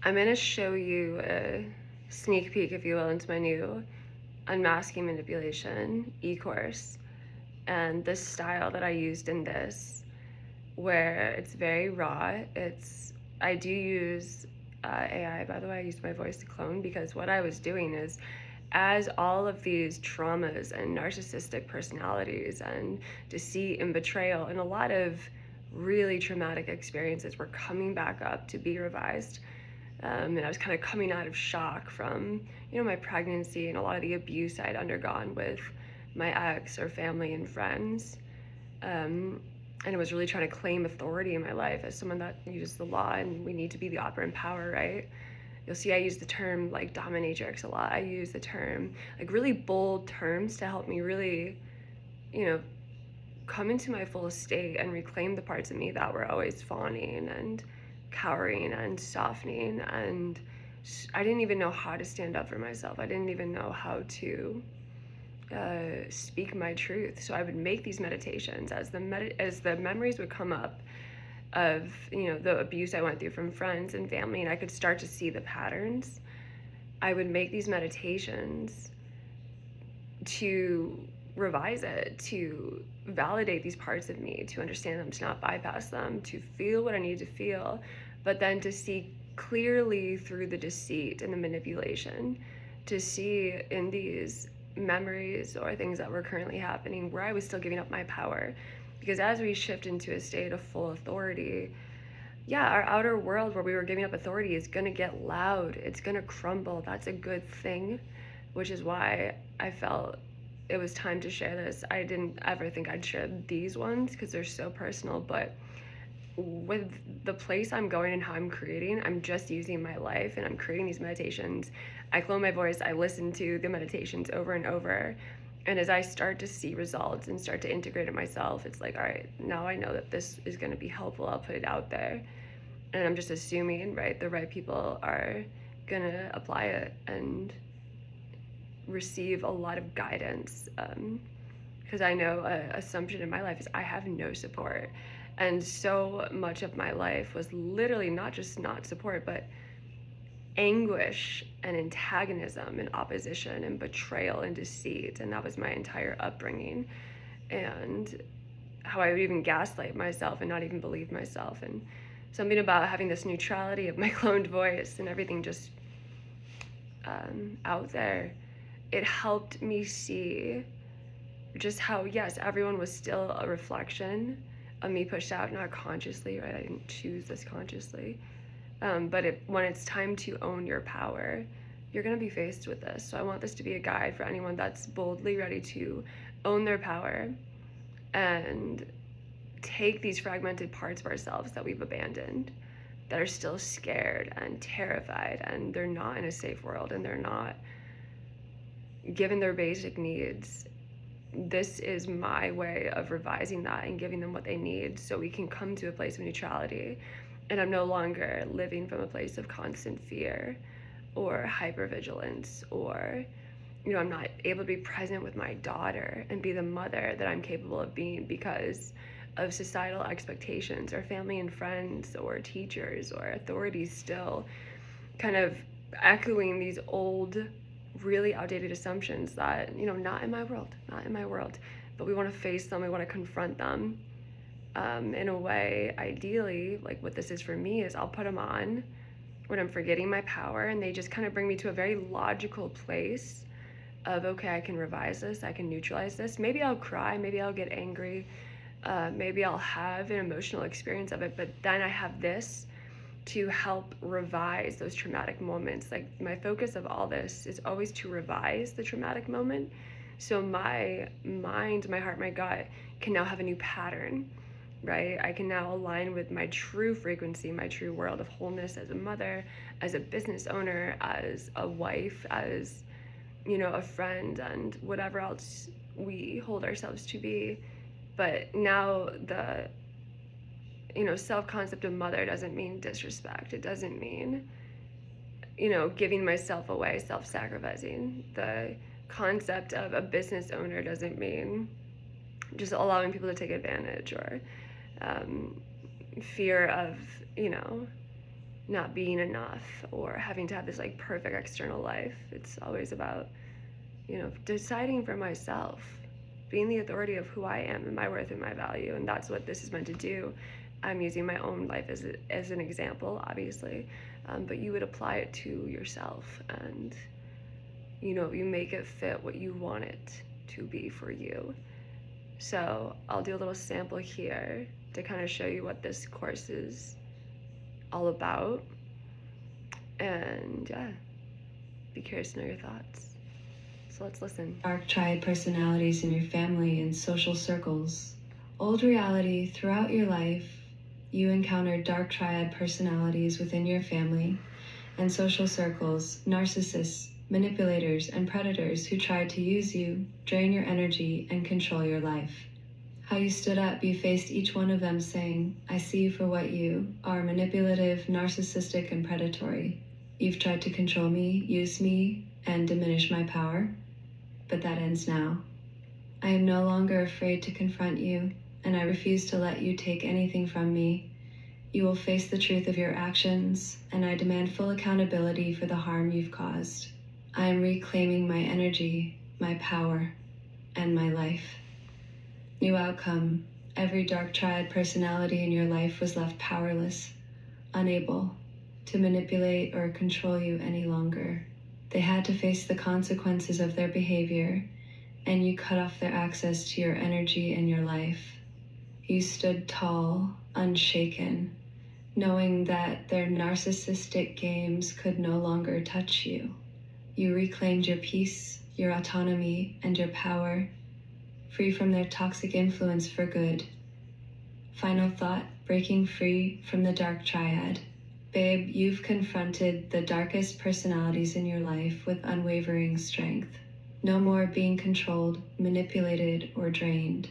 I'm going to show you a sneak peek, if you will, into my new Unmasking Manipulation e-course, and this style that I used in this, where it's very raw. I do use AI, by the way. I used my voice to clone, because what I was doing is, as all of these traumas and narcissistic personalities and deceit and betrayal and a lot of really traumatic experiences were coming back up to be revised, and I was kind of coming out of shock from, my pregnancy and a lot of the abuse I'd undergone with my ex or family and friends. And I was really trying to claim authority in my life as someone that uses the law, and we need to be the operant power, right? You'll see I use the term like dominatrix a lot. I use the term, like really bold terms, to help me really, come into my full state and reclaim the parts of me that were always fawning and cowering and softening. And I didn't even know how to stand up for myself. I didn't even know how to speak my truth. So I would make these meditations as the memories would come up of the abuse I went through from friends and family, and I could start to see the patterns. I would make these meditations to revise it, to validate these parts of me, to understand them, to not bypass them, to feel what I need to feel, but then to see clearly through the deceit and the manipulation, to see in these memories or things that were currently happening where I was still giving up my power. Because as we shift into a state of full authority, our outer world where we were giving up authority is going to get loud. It's going to crumble. That's a good thing, which is why I felt it was time to share this. I didn't ever think I'd share these ones because they're so personal, but with the place I'm going and how I'm creating, I'm just using my life and I'm creating these meditations. I clone my voice. I listen to the meditations over and over. And as I start to see results and start to integrate it myself, it's like, all right, now I know that this is going to be helpful. I'll put it out there. And I'm just assuming, right, the right people are going to apply it and receive a lot of guidance. Because I know an assumption in my life is I have no support. And so much of my life was literally not just not support, but anguish and antagonism and opposition and betrayal and deceit. And that was my entire upbringing, and how I would even gaslight myself and not even believe myself. And something about having this neutrality of my cloned voice and everything just out there, it helped me see just how, yes, everyone was still a reflection of me pushed out, not consciously, right? I didn't choose this consciously. But when it's time to own your power, you're going to be faced with this. So I want this to be a guide for anyone that's boldly ready to own their power and take these fragmented parts of ourselves that we've abandoned, that are still scared and terrified, and they're not in a safe world, and they're not given their basic needs. This is my way of revising that and giving them what they need so we can come to a place of neutrality. And I'm no longer living from a place of constant fear or hypervigilance, or, I'm not able to be present with my daughter and be the mother that I'm capable of being because of societal expectations or family and friends or teachers or authorities still kind of echoing these old, really outdated assumptions that, not in my world, but we want to face them, we want to confront them. In a way, ideally, like what this is for me is I'll put them on when I'm forgetting my power, and they just kind of bring me to a very logical place of, okay, I can revise this, I can neutralize this. Maybe I'll cry, maybe I'll get angry, maybe I'll have an emotional experience of it, but then I have this to help revise those traumatic moments. Like, my focus of all this is always to revise the traumatic moment, so my mind, my heart, my gut can now have a new pattern, right? I can now align with my true frequency, my true world of wholeness as a mother, as a business owner, as a wife, as, a friend, and whatever else we hold ourselves to be. But now the, self-concept of mother doesn't mean disrespect. It doesn't mean, giving myself away, self-sacrificing. The concept of a business owner doesn't mean just allowing people to take advantage or fear of, not being enough or having to have this like perfect external life. It's always about, deciding for myself, being the authority of who I am and my worth and my value. And that's what this is meant to do. I'm using my own life as an example, obviously, but you would apply it to yourself, and you make it fit what you want it to be for you. So I'll do a little sample here to kind of show you what this course is all about, and be curious to know your thoughts. So let's listen. Dark triad personalities in your family and social circles. Old reality: throughout your life, you encountered dark triad personalities within your family and social circles, narcissists, manipulators, and predators who tried to use you, drain your energy, and control your life. How you stood up, you faced each one of them saying, "I see you for what you are: manipulative, narcissistic, and predatory. You've tried to control me, use me, and diminish my power. But that ends now. I am no longer afraid to confront you, and I refuse to let you take anything from me. You will face the truth of your actions, and I demand full accountability for the harm you've caused. I am reclaiming my energy, my power, and my life." New outcome: every dark triad personality in your life was left powerless, unable to manipulate or control you any longer. They had to face the consequences of their behavior, and you cut off their access to your energy and your life. You stood tall, unshaken, knowing that their narcissistic games could no longer touch you. You reclaimed your peace, your autonomy, and your power, free from their toxic influence for good. Final thought: breaking free from the dark triad. Babe, you've confronted the darkest personalities in your life with unwavering strength. No more being controlled, manipulated, or drained.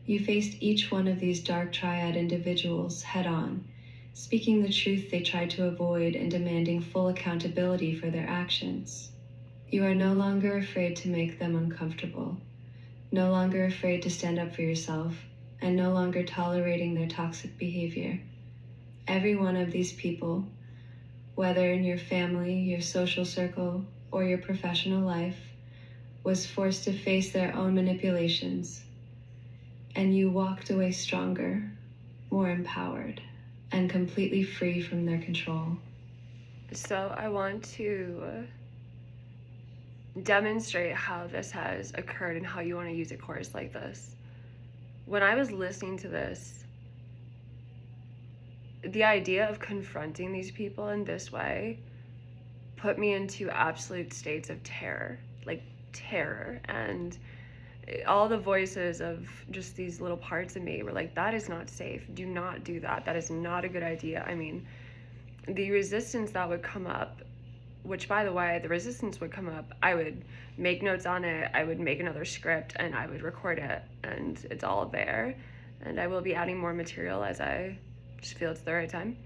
You faced each one of these dark triad individuals head on, speaking the truth they tried to avoid and demanding full accountability for their actions. You are no longer afraid to make them uncomfortable, no longer afraid to stand up for yourself, and no longer tolerating their toxic behavior. Every one of these people, whether in your family, your social circle, or your professional life, was forced to face their own manipulations, and you walked away stronger, more empowered, and completely free from their control. So I want to demonstrate how this has occurred and how you want to use a course like this. When I was listening to this, the idea of confronting these people in this way put me into absolute states of terror, and all the voices of just these little parts of me were like, that is not safe. Do not do that. That is not a good idea. I mean, the resistance that would come up, which, by the way, the resistance would come up, I would make notes on it, I would make another script, and I would record it, and it's all there. And I will be adding more material as I just feel it's the right time.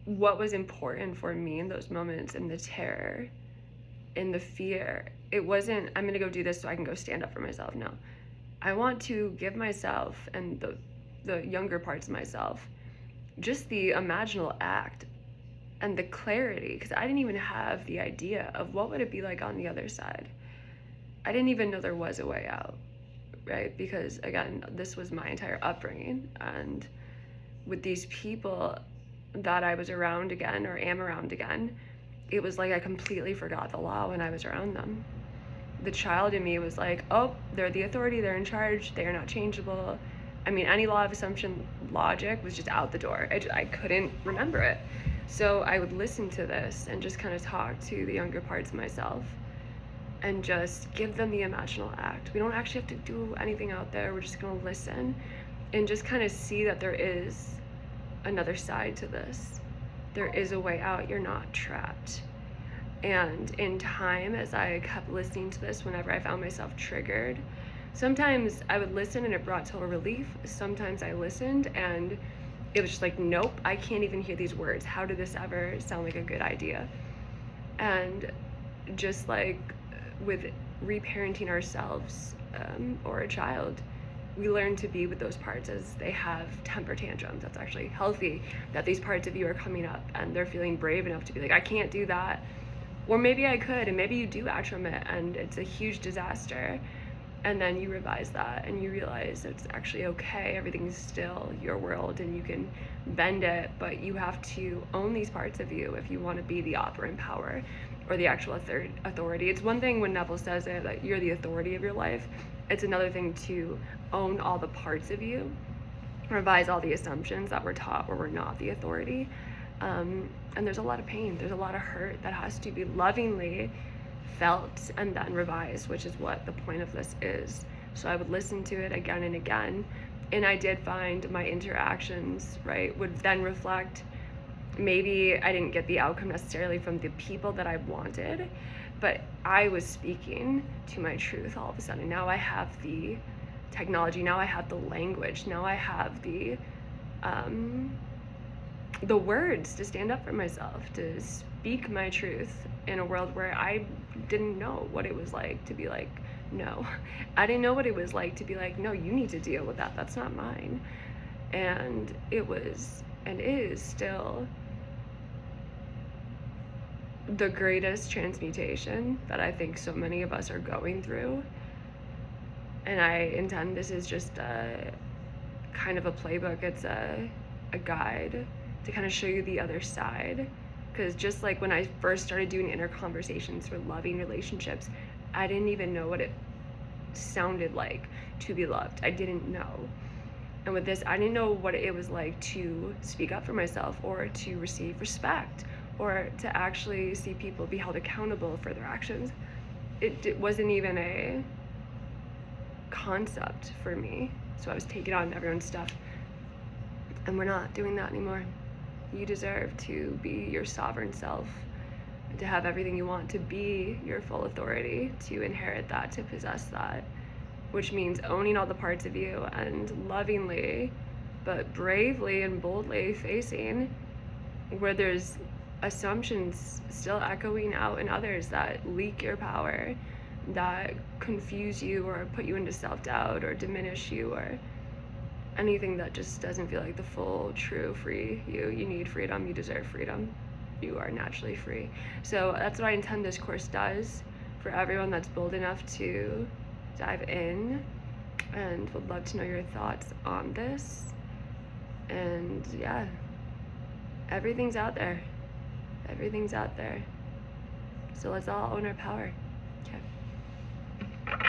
What was important for me in those moments, in the terror, in the fear, it wasn't, I'm gonna go do this so I can go stand up for myself. No, I want to give myself and the younger parts of myself just the imaginal act and the clarity, because I didn't even have the idea of what would it be like on the other side. I didn't even know there was a way out, right? Because again, this was my entire upbringing, and with these people that I was around again, or am around again, it was like I completely forgot the law when I was around them. The child in me was like, oh, they're the authority, they're in charge, they are not changeable. I mean, any law of assumption logic was just out the door. I couldn't remember it. So I would listen to this and just kind of talk to the younger parts of myself and just give them the imaginal act. We don't actually have to do anything out there. We're just gonna listen and just kind of see that there is another side to this. There is a way out. You're not trapped. And in time, as I kept listening to this, whenever I found myself triggered, sometimes I would listen and it brought total relief. Sometimes I listened and it was just like, nope, I can't even hear these words. How did this ever sound like a good idea? And just like with reparenting ourselves or a child, we learn to be with those parts as they have temper tantrums. That's actually healthy, that these parts of you are coming up and they're feeling brave enough to be like, I can't do that. Or maybe I could, and maybe you do act from it and it's a huge disaster. And then you revise that and you realize it's actually okay. Everything's still your world and you can bend it, but you have to own these parts of you if you want to be the operant power or the actual authority. It's one thing when Neville says it, that you're the authority of your life. It's another thing to own all the parts of you, revise all the assumptions that we're taught where we're not the authority. And there's a lot of pain, there's a lot of hurt that has to be lovingly felt and then revised, which is what the point of this is. So I would listen to it again and again, and I did find my interactions, right, would then reflect, maybe I didn't get the outcome necessarily from the people that I wanted, but I was speaking to my truth all of a sudden. Now I have the technology, now I have the language, now I have the words to stand up for myself, to speak my truth in a world where I didn't know what it was like to be like, no. I didn't know what it was like to be like, no, you need to deal with that. That's not mine. And it was and is still the greatest transmutation that I think so many of us are going through. And I intend this is just a kind of a playbook. It's a guide to kind of show you the other side. Because just like when I first started doing inner conversations for loving relationships, I didn't even know what it sounded like to be loved. I didn't know. And with this, I didn't know what it was like to speak up for myself or to receive respect or to actually see people be held accountable for their actions. It wasn't even a concept for me. So I was taking on everyone's stuff. And we're not doing that anymore. You deserve to be your sovereign self, to have everything you want, to be your full authority, to inherit that, to possess that, which means owning all the parts of you and lovingly, but bravely and boldly facing where there's assumptions still echoing out in others that leak your power, that confuse you or put you into self-doubt or diminish you or anything that just doesn't feel like the full, true, free you. You need freedom. You deserve freedom. You are naturally free. So that's what I intend this course does for everyone that's bold enough to dive in, and would love to know your thoughts on this. And yeah, everything's out there. Everything's out there. So let's all own our power.